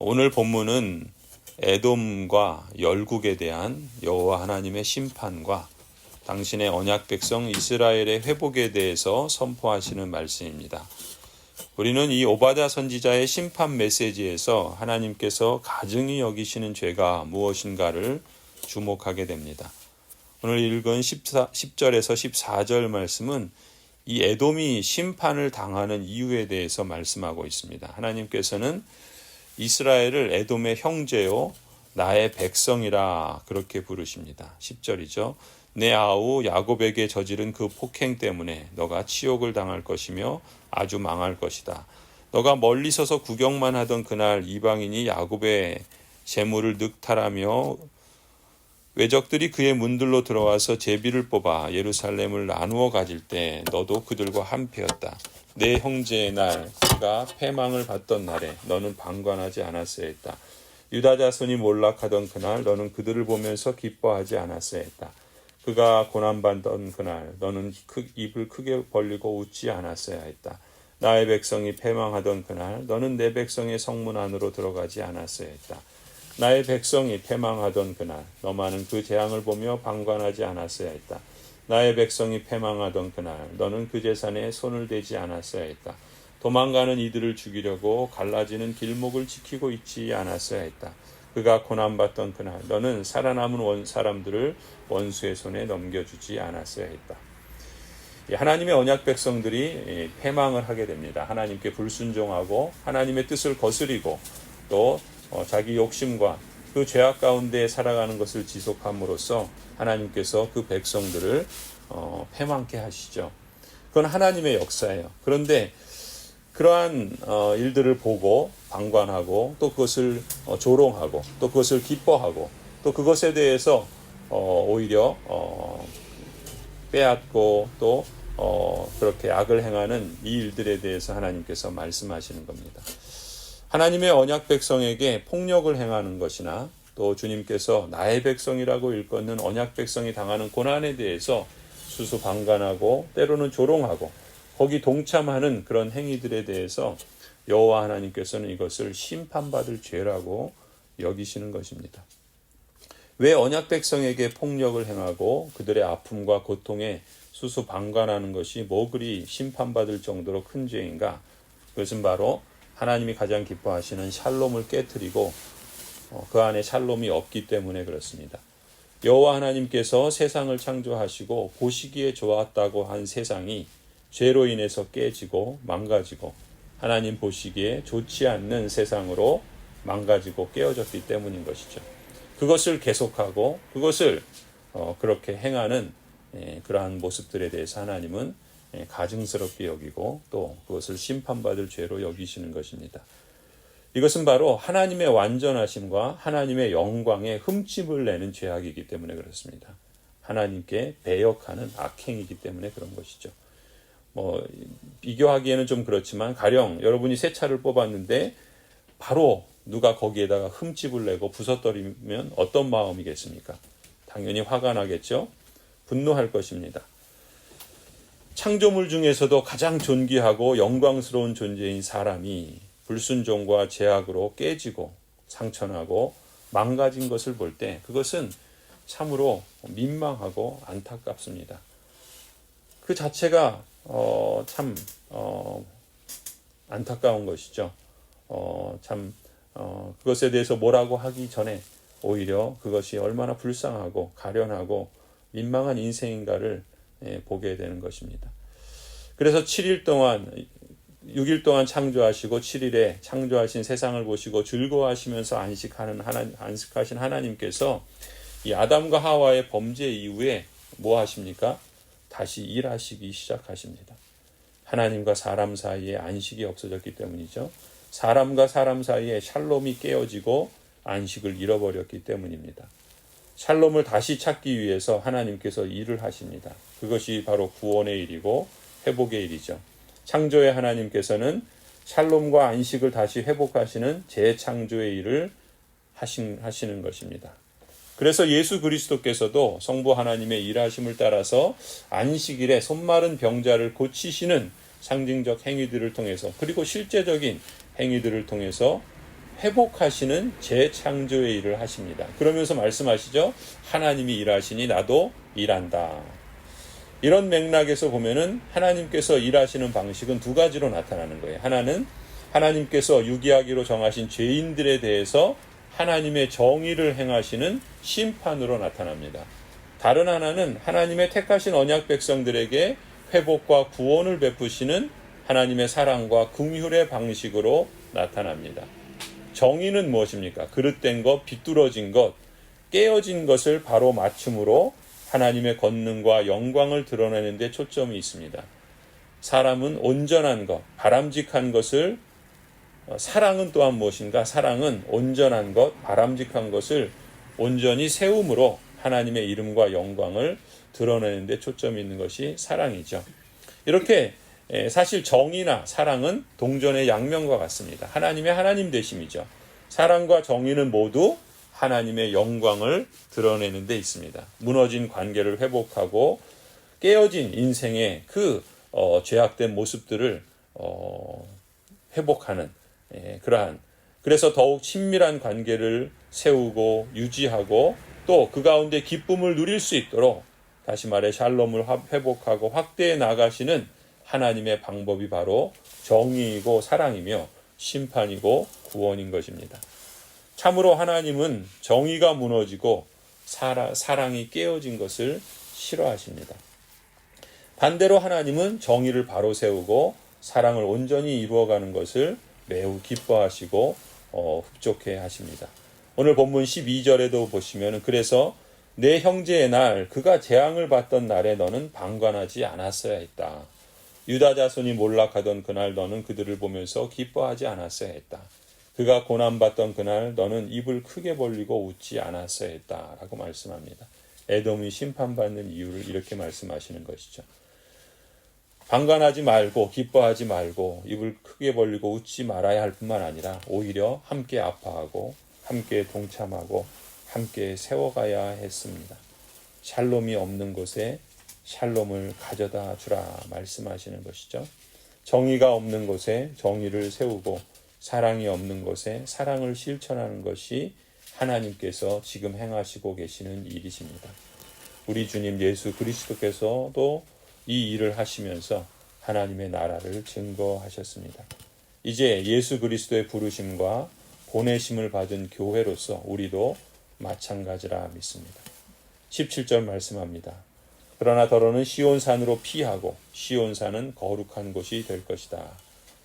오늘 본문은 에돔과 열국에 대한 여호와 하나님의 심판과 당신의 언약 백성 이스라엘의 회복에 대해서 선포하시는 말씀입니다. 우리는 이 오바댜 선지자의 심판 메시지에서 하나님께서 가증히 여기시는 죄가 무엇인가를 주목하게 됩니다. 오늘 읽은 10절에서 14절 말씀은 이 에돔이 심판을 당하는 이유에 대해서 말씀하고 있습니다. 하나님께서는 이스라엘을 에돔의 형제요 나의 백성이라 그렇게 부르십니다. 10절이죠. 내 아우 야곱에게 저지른 그 폭행 때문에 너가 치욕을 당할 것이며 아주 망할 것이다. 너가 멀리 서서 구경만 하던 그날 이방인이 야곱의 재물을 늑탈하며 외적들이 그의 문들로 들어와서 제비를 뽑아 예루살렘을 나누어 가질 때 너도 그들과 한패였다. 내 형제의 날 그가 패망을 받던 날에 너는 방관하지 않았어야 했다. 유다 자손이 몰락하던 그날 너는 그들을 보면서 기뻐하지 않았어야 했다. 그가 고난받던 그날 너는 입을 크게 벌리고 웃지 않았어야 했다. 나의 백성이 패망하던 그날 너는 내 백성의 성문 안으로 들어가지 않았어야 했다. 나의 백성이 패망하던 그날 너만은 그 재앙을 보며 방관하지 않았어야 했다. 나의 백성이 패망하던 그날 너는 그 재산에 손을 대지 않았어야 했다. 도망가는 이들을 죽이려고 갈라지는 길목을 지키고 있지 않았어야 했다. 그가 고난받던 그날 너는 살아남은 사람들을 원수의 손에 넘겨주지 않았어야 했다. 하나님의 언약 백성들이 패망을 하게 됩니다. 하나님께 불순종하고 하나님의 뜻을 거스리고 또 자기 욕심과 그 죄악 가운데 살아가는 것을 지속함으로써 하나님께서 그 백성들을 패망케 하시죠. 그건 하나님의 역사예요. 그런데 그러한 일들을 보고 방관하고 또 그것을 조롱하고 또 그것을 기뻐하고 또 그것에 대해서 오히려 빼앗고 또 그렇게 악을 행하는 이 일들에 대해서 하나님께서 말씀하시는 겁니다. 하나님의 언약 백성에게 폭력을 행하는 것이나 또 주님께서 나의 백성이라고 일컫는 언약 백성이 당하는 고난에 대해서 수수방관하고 때로는 조롱하고 거기 동참하는 그런 행위들에 대해서 여호와 하나님께서는 이것을 심판받을 죄라고 여기시는 것입니다. 왜 언약 백성에게 폭력을 행하고 그들의 아픔과 고통에 수수방관하는 것이 뭐 그리 심판받을 정도로 큰 죄인가? 그것은 바로 하나님이 가장 기뻐하시는 샬롬을 깨트리고 그 안에 샬롬이 없기 때문에 그렇습니다. 여호와 하나님께서 세상을 창조하시고 보시기에 좋았다고 한 세상이 죄로 인해서 깨지고 망가지고 하나님 보시기에 좋지 않는 세상으로 망가지고 깨어졌기 때문인 것이죠. 그것을 계속하고 그것을 그렇게 행하는 그러한 모습들에 대해서 하나님은 가증스럽게 여기고 또 그것을 심판받을 죄로 여기시는 것입니다. 이것은 바로 하나님의 완전하심과 하나님의 영광에 흠집을 내는 죄악이기 때문에 그렇습니다. 하나님께 배역하는 악행이기 때문에 그런 것이죠. 비교하기에는 좀 그렇지만 가령 여러분이 새 차를 뽑았는데 바로 누가 거기에다가 흠집을 내고 부서뜨리면 어떤 마음이겠습니까? 당연히 화가 나겠죠. 분노할 것입니다. 창조물 중에서도 가장 존귀하고 영광스러운 존재인 사람이 불순종과 죄악으로 깨지고 상처나고 망가진 것을 볼 때 그것은 참으로 민망하고 안타깝습니다. 그 자체가 참 안타까운 것이죠. 그것에 대해서 뭐라고 하기 전에 오히려 그것이 얼마나 불쌍하고 가련하고 민망한 인생인가를 보게 되는 것입니다. 그래서 6일 동안 창조하시고 7일에 창조하신 세상을 보시고 즐거워하시면서 안식하신 하나님께서 이 아담과 하와의 범죄 이후에 뭐 하십니까? 다시 일하시기 시작하십니다. 하나님과 사람 사이에 안식이 없어졌기 때문이죠. 사람과 사람 사이에 샬롬이 깨어지고 안식을 잃어버렸기 때문입니다. 샬롬을 다시 찾기 위해서 하나님께서 일을 하십니다. 그것이 바로 구원의 일이고 회복의 일이죠. 창조의 하나님께서는 샬롬과 안식을 다시 회복하시는 재창조의 일을 하시는 것입니다. 그래서 예수 그리스도께서도 성부 하나님의 일하심을 따라서 안식일에 손마른 병자를 고치시는 상징적 행위들을 통해서 그리고 실제적인 행위들을 통해서 회복하시는 재창조의 일을 하십니다. 그러면서 말씀하시죠. 하나님이 일하시니 나도 일한다. 이런 맥락에서 보면은 하나님께서 일하시는 방식은 두 가지로 나타나는 거예요. 하나는 하나님께서 유기하기로 정하신 죄인들에 대해서 하나님의 정의를 행하시는 심판으로 나타납니다. 다른 하나는 하나님의 택하신 언약 백성들에게 회복과 구원을 베푸시는 하나님의 사랑과 긍휼의 방식으로 나타납니다. 정의는 무엇입니까? 그릇된 것, 비뚤어진 것, 깨어진 것을 바로 맞춤으로 하나님의 권능과 영광을 드러내는 데 초점이 있습니다. 사람은 온전한 것, 바람직한 것을, 사랑은 또한 무엇인가? 사랑은 온전한 것, 바람직한 것을 온전히 세움으로 하나님의 이름과 영광을 드러내는 데 초점이 있는 것이 사랑이죠. 이렇게 사실 정의나 사랑은 동전의 양면과 같습니다. 하나님의 하나님 되심이죠. 사랑과 정의는 모두 하나님의 영광을 드러내는 데 있습니다. 무너진 관계를 회복하고 깨어진 인생의 그 죄악된 모습들을 회복하는 그러한, 그래서 더욱 친밀한 관계를 세우고 유지하고 또 그 가운데 기쁨을 누릴 수 있도록 다시 말해 샬롬을 회복하고 확대해 나가시는 하나님의 방법이 바로 정의이고 사랑이며 심판이고 구원인 것입니다. 참으로 하나님은 정의가 무너지고 사랑이 깨어진 것을 싫어하십니다. 반대로 하나님은 정의를 바로 세우고 사랑을 온전히 이루어가는 것을 매우 기뻐하시고 흡족해 하십니다. 오늘 본문 12절에도 보시면 그래서 내 형제의 날 그가 재앙을 받던 날에 너는 방관하지 않았어야 했다. 유다 자손이 몰락하던 그날 너는 그들을 보면서 기뻐하지 않았어야 했다. 그가 고난받던 그날 너는 입을 크게 벌리고 웃지 않았어야 했다. 라고 말씀합니다. 에돔이 심판받는 이유를 이렇게 말씀하시는 것이죠. 방관하지 말고 기뻐하지 말고 입을 크게 벌리고 웃지 말아야 할 뿐만 아니라 오히려 함께 아파하고 함께 동참하고 함께 세워가야 했습니다. 샬롬이 없는 곳에 샬롬을 가져다 주라 말씀하시는 것이죠. 정의가 없는 곳에 정의를 세우고 사랑이 없는 곳에 사랑을 실천하는 것이 하나님께서 지금 행하시고 계시는 일이십니다. 우리 주님 예수 그리스도께서도 이 일을 하시면서 하나님의 나라를 증거하셨습니다. 이제 예수 그리스도의 부르심과 보내심을 받은 교회로서 우리도 마찬가지라 믿습니다. 17절 말씀합니다. 그러나 더러는 시온산으로 피하고 시온산은 거룩한 곳이 될 것이다.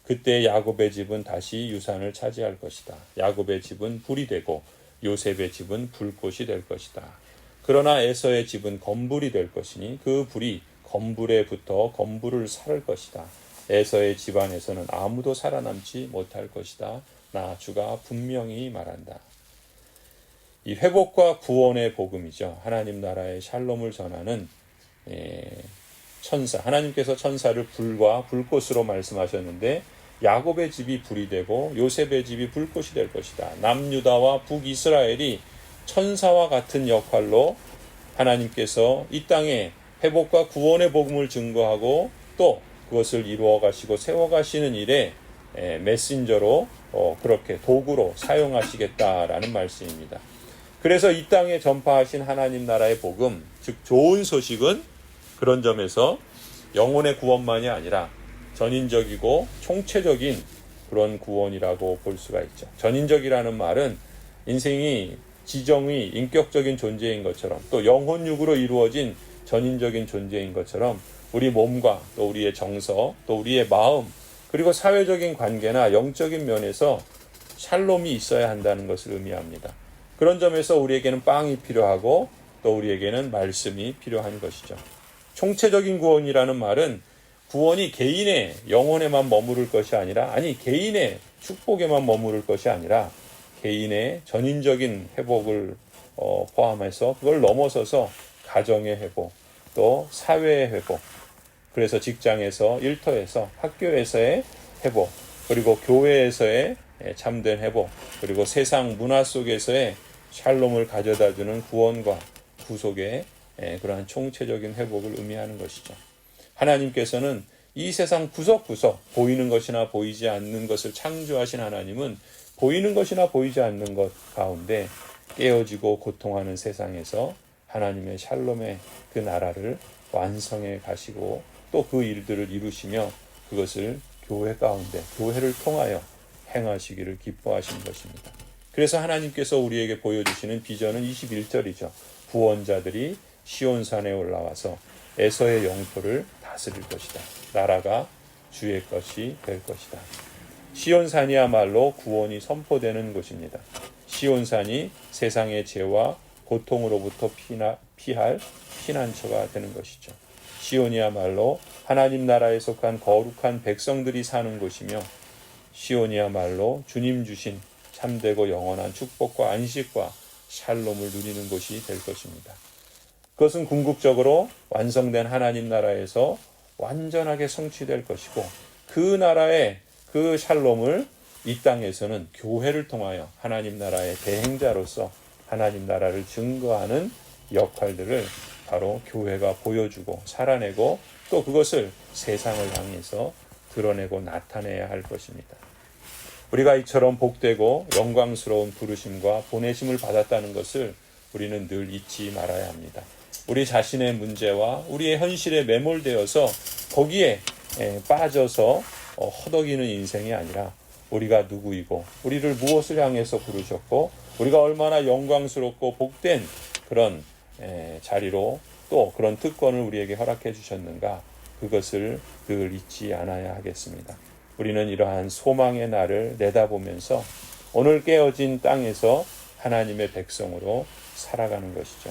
그때 야곱의 집은 다시 유산을 차지할 것이다. 야곱의 집은 불이 되고 요셉의 집은 불꽃이 될 것이다. 그러나 에서의 집은 검불이 될 것이니 그 불이 검불에 붙어 검불을 살을 것이다. 에서의 집안에서는 아무도 살아남지 못할 것이다. 나 주가 분명히 말한다. 이 회복과 구원의 복음이죠. 하나님 나라의 샬롬을 전하는 천사, 하나님께서 천사를 불과 불꽃으로 말씀하셨는데 야곱의 집이 불이 되고 요셉의 집이 불꽃이 될 것이다. 남유다와 북이스라엘이 천사와 같은 역할로 하나님께서 이 땅에 회복과 구원의 복음을 증거하고 또 그것을 이루어 가시고 세워 가시는 일에 메신저로 그렇게 도구로 사용하시겠다라는 말씀입니다. 그래서 이 땅에 전파하신 하나님 나라의 복음, 즉 좋은 소식은 그런 점에서 영혼의 구원만이 아니라 전인적이고 총체적인 그런 구원이라고 볼 수가 있죠. 전인적이라는 말은 인생이 지정이 인격적인 존재인 것처럼 또 영혼육으로 이루어진 전인적인 존재인 것처럼 우리 몸과 또 우리의 정서 또 우리의 마음 그리고 사회적인 관계나 영적인 면에서 샬롬이 있어야 한다는 것을 의미합니다. 그런 점에서 우리에게는 빵이 필요하고 또 우리에게는 말씀이 필요한 것이죠. 총체적인 구원이라는 말은 구원이 개인의 영혼에만 머무를 것이 아니라 개인의 축복에만 머무를 것이 아니라 개인의 전인적인 회복을 포함해서 그걸 넘어서서 가정의 회복 또 사회의 회복 그래서 직장에서 일터에서 학교에서의 회복 그리고 교회에서의 참된 회복 그리고 세상 문화 속에서의 샬롬을 가져다주는 구원과 구속의 그러한 총체적인 회복을 의미하는 것이죠. 하나님께서는 이 세상 구석구석 보이는 것이나 보이지 않는 것을 창조하신 하나님은 보이는 것이나 보이지 않는 것 가운데 깨어지고 고통하는 세상에서 하나님의 샬롬의 그 나라를 완성해 가시고 또 그 일들을 이루시며 그것을 교회 가운데 교회를 통하여 행하시기를 기뻐하신 것입니다. 그래서 하나님께서 우리에게 보여주시는 비전은 21절이죠. 구원자들이 시온산에 올라와서 에서의 영토를 다스릴 것이다. 나라가 주의 것이 될 것이다. 시온산이야말로 구원이 선포되는 곳입니다. 시온산이 세상의 죄와 고통으로부터 피할 피난처가 되는 것이죠. 시온이야말로 하나님 나라에 속한 거룩한 백성들이 사는 곳이며 시온이야말로 주님 주신 참되고 영원한 축복과 안식과 샬롬을 누리는 곳이 될 것입니다. 그것은 궁극적으로 완성된 하나님 나라에서 완전하게 성취될 것이고 그 나라의 그 샬롬을 이 땅에서는 교회를 통하여 하나님 나라의 대행자로서 하나님 나라를 증거하는 역할들을 바로 교회가 보여주고 살아내고 또 그것을 세상을 향해서 드러내고 나타내야 할 것입니다. 우리가 이처럼 복되고 영광스러운 부르심과 보내심을 받았다는 것을 우리는 늘 잊지 말아야 합니다. 우리 자신의 문제와 우리의 현실에 매몰되어서 거기에 빠져서 허덕이는 인생이 아니라 우리가 누구이고 우리를 무엇을 향해서 부르셨고 우리가 얼마나 영광스럽고 복된 그런 자리로 또 그런 특권을 우리에게 허락해 주셨는가 그것을 늘 잊지 않아야 하겠습니다. 우리는 이러한 소망의 날을 내다보면서 오늘 깨어진 땅에서 하나님의 백성으로 살아가는 것이죠.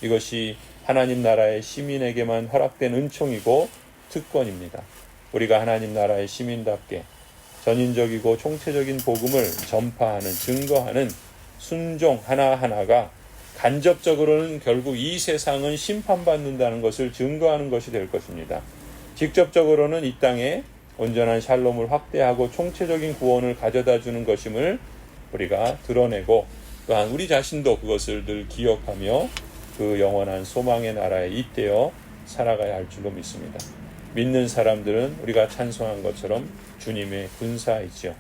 이것이 하나님 나라의 시민에게만 허락된 은총이고 특권입니다. 우리가 하나님 나라의 시민답게 전인적이고 총체적인 복음을 전파하는 증거하는 순종 하나하나가 간접적으로는 결국 이 세상은 심판받는다는 것을 증거하는 것이 될 것입니다. 직접적으로는 이 땅에 온전한 샬롬을 확대하고 총체적인 구원을 가져다 주는 것임을 우리가 드러내고 또한 우리 자신도 그것을 늘 기억하며 그 영원한 소망의 나라에 잇대어 살아가야 할 줄로 믿습니다. 믿는 사람들은 우리가 찬송한 것처럼 주님의 군사이지요.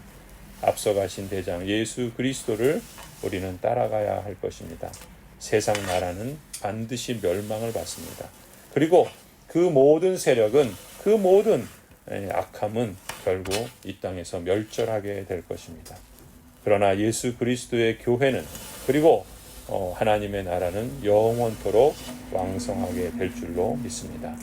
앞서가신 대장 예수 그리스도를 우리는 따라가야 할 것입니다. 세상 나라는 반드시 멸망을 받습니다. 그리고 그 모든 세력은 그 모든 악함은 결국 이 땅에서 멸절하게 될 것입니다. 그러나 예수 그리스도의 교회는 그리고 하나님의 나라는 영원토록 왕성하게 될 줄로 믿습니다.